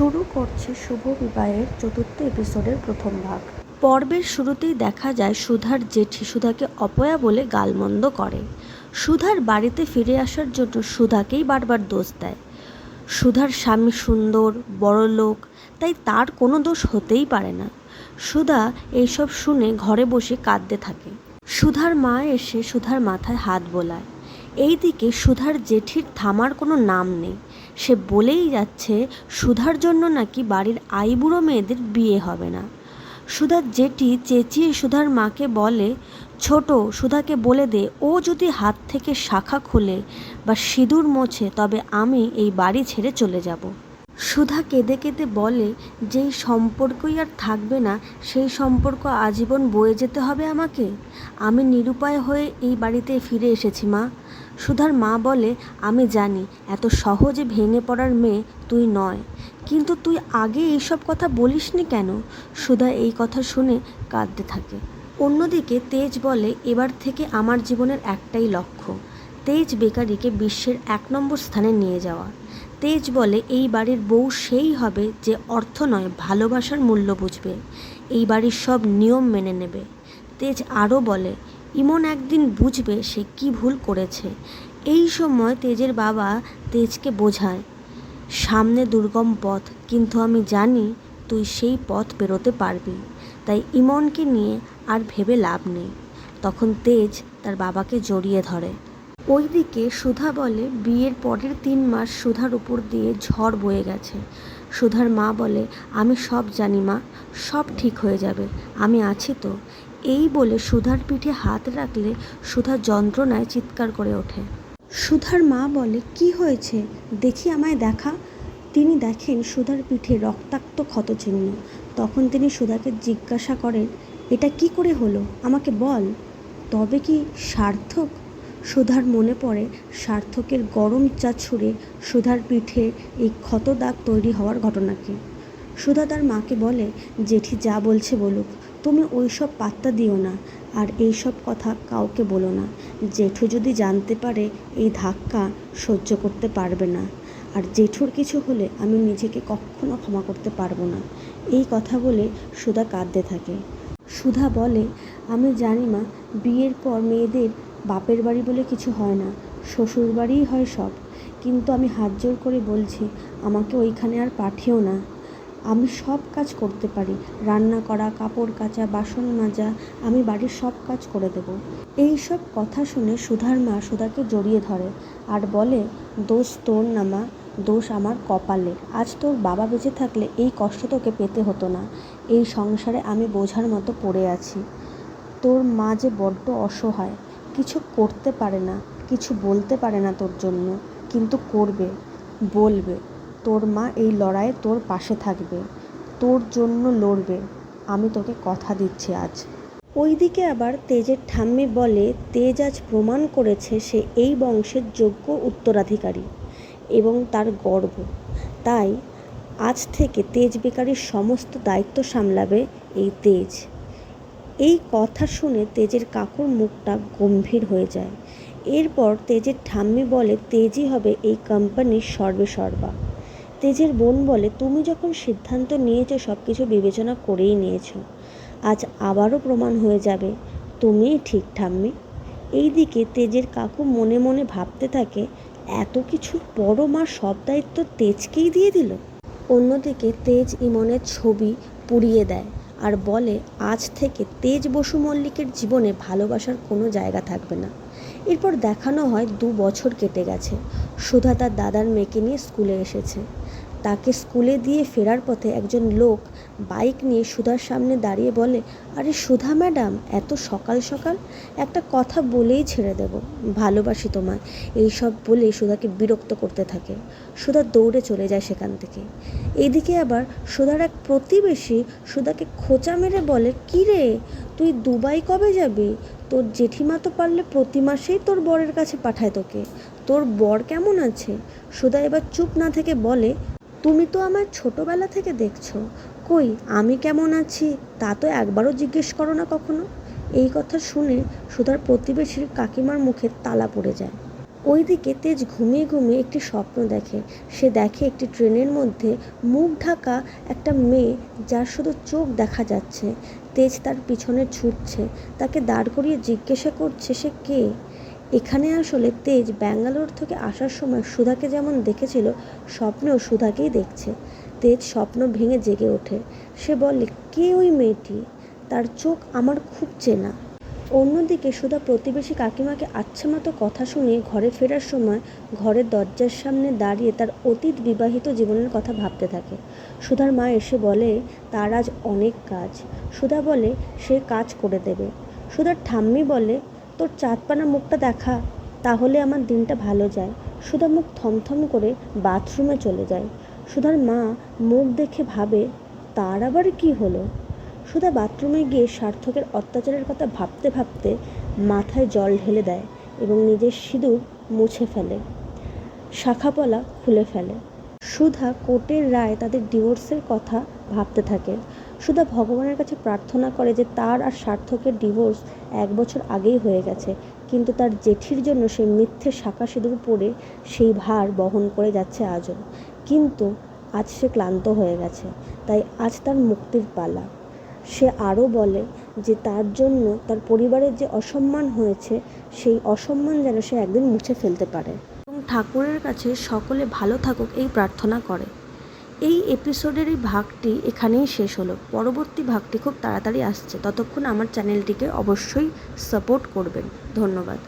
শুরু করছে শুভ বিবাহের চতুর্থ এপিসোডের প্রথম ভাগ। পর্বের শুরুতেই দেখা যায় সুধার জেঠি সুধাকে অপয়া বলে গালমন্দ করে। সুধার বাড়িতে ফিরে আসার জন্য সুধাকেই বারবার দোষ দেয়। সুধার স্বামী সুন্দর বড়লোক, তাই তার কোনো দোষ হতেই পারে না। সুধা এইসব শুনে ঘরে বসে কাঁদতে থাকে। সুধার মা এসে সুধার মাথায় হাত বোলায়। এইদিকে সুধার জেঠির থামার কোনো নাম নেই। সে বলেই যাচ্ছে সুধার জন্য নাকি বাড়ির আইবুড়ো মেয়েদের বিয়ে হবে না। সুধার জেঠি চেঁচিয়ে সুধার মাকে বলে, ছোট সুধাকে বলে দে, ও যদি হাত থেকে শাখা খুলে বা সিঁদুর মোছে তবে আমি এই বাড়ি ছেড়ে চলে যাব। সুধা কেঁদে কেঁদে বলে, যেই সম্পর্কই আর থাকবে না সেই সম্পর্ক আজীবন বয়ে যেতে হবে আমাকে। আমি নিরুপায় হয়ে এই বাড়িতে ফিরে এসেছি মা। সুধার মা বলে, আমি জানি এত সহজে ভেঙে পড়ার মেয়ে তুই নয়, কিন্তু তুই আগে এইসব কথা বলিসনি কেন? সুধা এই কথা শুনে কাঁদতে থাকে। অন্যদিকে তেজ বলে, এবার থেকে আমার জীবনের একটাই লক্ষ্য, তেজ বেকারিকে বিশ্বের 1 নম্বর স্থানে নিয়ে যাওয়া। তেজ বলে, এই বাড়ির বউ সেই হবে যে অর্থ নয় ভালোবাসার মূল্য বুঝবে, এই বাড়ির সব নিয়ম মেনে নেবে। তেজ আরও বলে, ইমন একদিন বুঝবে সে কি ভুল করেছে। এই সময় তেজের বাবা তেজকে বোঝায়, সামনে দুর্গম পথ, কিন্তু আমি জানি তুই সেই পথ পেরোতে পারবি, তাই ইমনকে নিয়ে আর ভেবে লাভ নেই। তখন তেজ তার বাবাকে জড়িয়ে ধরে। ওইদিকে সুধা বলে, বিয়ের পরের 3 মাস সুধার উপর দিয়ে ঝড় বয়ে গেছে। সুধার মা বলে, আমি সব জানি মা, সব ঠিক হয়ে যাবে, আমি আছি তো। এই বলে সুধার পিঠে হাত রাখলে সুধা যন্ত্রণায় চিৎকার করে ওঠে। সুধার মা বলে, কি হয়েছে দেখি, আমায় দেখা। তিনি দেখেন সুধার পিঠে রক্তাক্ত ক্ষতচিহ্ন। তখন তিনি সুধাকে জিজ্ঞাসা করেন, এটা কি করে হলো আমাকে বল, তবে কি সার্থক? সুধার মনে পড়ে সার্থকের গরম চা ছুঁড়ে সুধার পিঠে এই ক্ষত দাগ তৈরি হওয়ার ঘটনাকে। সুধা তার মাকে বলে, জেঠি যা বলছে বলুক, তুমি ওইসব পাত্তা দিও না, আর এইসব কথা কাউকে বলো না। জেঠু যদি জানতে পারে এই ধাক্কা সহ্য করতে পারবে না, আর জেঠুর কিছু হলে আমি নিজেকে কখনো ক্ষমা করতে পারবো না। এই কথা বলে সুধা কাঁদতে থাকে। সুধা বলে, আমি জানি মা, বিয়ের পর মেয়েদের বাপের বাড়ি বলে কিছু হয় না, শ্বশুর বাড়িই হয় সব, কিন্তু আমি হাত জোর করে বলছি আমাকে ওইখানে আর পাঠিও না। আমি সব কাজ করতে পারি, রান্না করা, কাপড় কাচা, বাসন মাজা, আমি বাড়ির সব কাজ করে দেব। এই সব কথা শুনে সুধার মা সুধাকে জড়িয়ে ধরে আর বলে, দোষ তোর না মা, দোষ আমার কপালের। আজ তোর বাবা বেঁচে থাকলে এই কষ্ট তোকে পেতে হতো না। এই সংসারে আমি বোঝার মতো পড়ে আছি। তোর মা যে বড্ড অসহায়, কিছু করতে পারে না, কিছু বলতে পারে না তোর জন্য, কিন্তু করবে, বলবে। তোর মা এই লড়াইয়ে তোর পাশে থাকবে, তোর জন্য লড়বে, আমি তোকে কথা দিচ্ছি আজ। ওইদিকে আবার তেজের ঠাম্মি বলে, তেজ আজ প্রমাণ করেছে সে এই বংশের যোগ্য উত্তরাধিকারী এবং তার গর্ব। তাই আজ থেকে তেজ বেকারির সমস্ত দায়িত্ব সামলাবে এই তেজ। এই কথা শুনে তেজের কাকুর মুখটা গম্ভীর হয়ে যায়। এরপর তেজের ঠাম্মি বলে, তেজই হবে এই কোম্পানির সর্বেসর্বা। তেজের বোন বলে, তুমি যখন সিদ্ধান্ত নিয়েছো সব কিছু বিবেচনা করেই নিয়েছো, আজ আবারও প্রমাণ হয়ে যাবে তুমিই ঠিক ঠাম্মি। এইদিকে তেজের কাকু মনে মনে ভাবতে থাকে, এত কিছুর পরও মা সব দায়িত্ব তেজকেই দিয়ে দিল। অন্যদিকে তেজ ইমনের ছবি পুড়িয়ে দেয় আর বলে, আজ থেকে তেজ বসু মল্লিকের জীবনে ভালোবাসার কোনো জায়গা থাকবে না। এরপর দেখানো হয় 2 বছর কেটে গেছে। সুধা তার দাদার মেয়েকে নিয়ে স্কুলে এসেছে। তাকে স্কুলে দিয়ে ফেরার পথে একজন লোক বাইক নিয়ে সুধার সামনে দাঁড়িয়ে বলে, আরে সুধা ম্যাডাম, এত সকাল সকাল? একটা কথা বলেই ছেড়ে দেব, ভালোবাসি তোমায়। এইসব বলে সুধাকে বিরক্ত করতে থাকে। সুধা দৌড়ে চলে যায় সেখান থেকে। এইদিকে আবার সুধার এক প্রতিবেশী সুধাকে খোঁচা মেরে বলে, কী রে, তুই দুবাই কবে যাবি? তোর জেঠিমা তো পারলে প্রতি মাসেই তোর বরের কাছে পাঠায় তোকে। তোর বর কেমন আছে? সুধা এবার চুপ না থেকে বলে, তুমি তো আমার ছোটোবেলা থেকে দেখছো, কই আমি কেমন আছি তা তো একবারও জিজ্ঞেস করো না কখনো। এই কথা শুনে সুধার প্রতিবেশীর কাকিমার মুখে তালা পড়ে যায়। ওইদিকে তেজ ঘুমিয়ে ঘুমিয়ে একটি স্বপ্ন দেখে। সে দেখে একটি ট্রেনের মধ্যে মুখ ঢাকা একটা মেয়ে, যার শুধু চোখ দেখা যাচ্ছে। তেজ তার পিছনে ছুটছে, তাকে দাঁড় করিয়ে জিজ্ঞাসা করছে সে কে। এখানে আসলে তেজ ব্যাঙ্গালোর থেকে আসার সময় সুধাকে যেমন দেখেছিল, স্বপ্নেও সুধাকেই দেখছে। তেজ স্বপ্ন ভেঙে জেগে ওঠে। সে বলে, কে ওই মেয়েটি? তার চোখ আমার খুব চেনা। অন্যদিকে সুধা প্রতিবেশী কাকিমাকে আচ্ছামতো কথা শুনিয়ে ঘরে ফেরার সময় ঘরের দরজার সামনে দাঁড়িয়ে তার অতীত বিবাহিত জীবনের কথা ভাবতে থাকে। সুধার মা এসে বলে তার আজ অনেক কাজ। সুধা বলে সে কাজ করে দেবে। সুধার ঠাম্মি বলে, তোর চাঁদপানা মুখটা দেখা, তাহলে আমার দিনটা ভালো যায়। সুধা মুখ থমথম করে বাথরুমে চলে যায়। সুধার মা মুখ দেখে ভাবে, তার আবার কি হলো। সুধা বাথরুমে গিয়ে সার্থকের অত্যাচারের কথা ভাবতে ভাবতে মাথায় জল ঢেলে দেয় এবং নিজের সিঁদুর মুছে ফেলে, শাখাপলা খুলে ফেলে। সুধা কোর্টের রায়, তাদের ডিভোর্সের কথা ভাবতে থাকে। সুধা ভগবানের কাছে প্রার্থনা করে যে তার আর সার্থকের ডিভোর্স 1 বছর আগেই হয়ে গেছে, কিন্তু তার জেঠির জন্য সে মিথ্যে শাখা সিঁদুর পরে সেই ভার বহন করে যাচ্ছে আজও। কিন্তু আজ সে ক্লান্ত হয়ে গেছে, তাই আজ তার মুক্তির পালা। সে আরও বলে যে তার জন্য তার পরিবারের যে অসম্মান হয়েছে, সেই অসম্মান যেন সে একদিন মুছে ফেলতে পারে এবং ঠাকুরের কাছে সকলে ভালো থাকুক এই প্রার্থনা করে। এই এপিসোডের এই ভাগটি এখানেই শেষ হলো। পরবর্তী ভাগটি খুব তাড়াতাড়ি আসছে। ততক্ষণ আমার চ্যানেলটিকে অবশ্যই সাপোর্ট করবেন। ধন্যবাদ।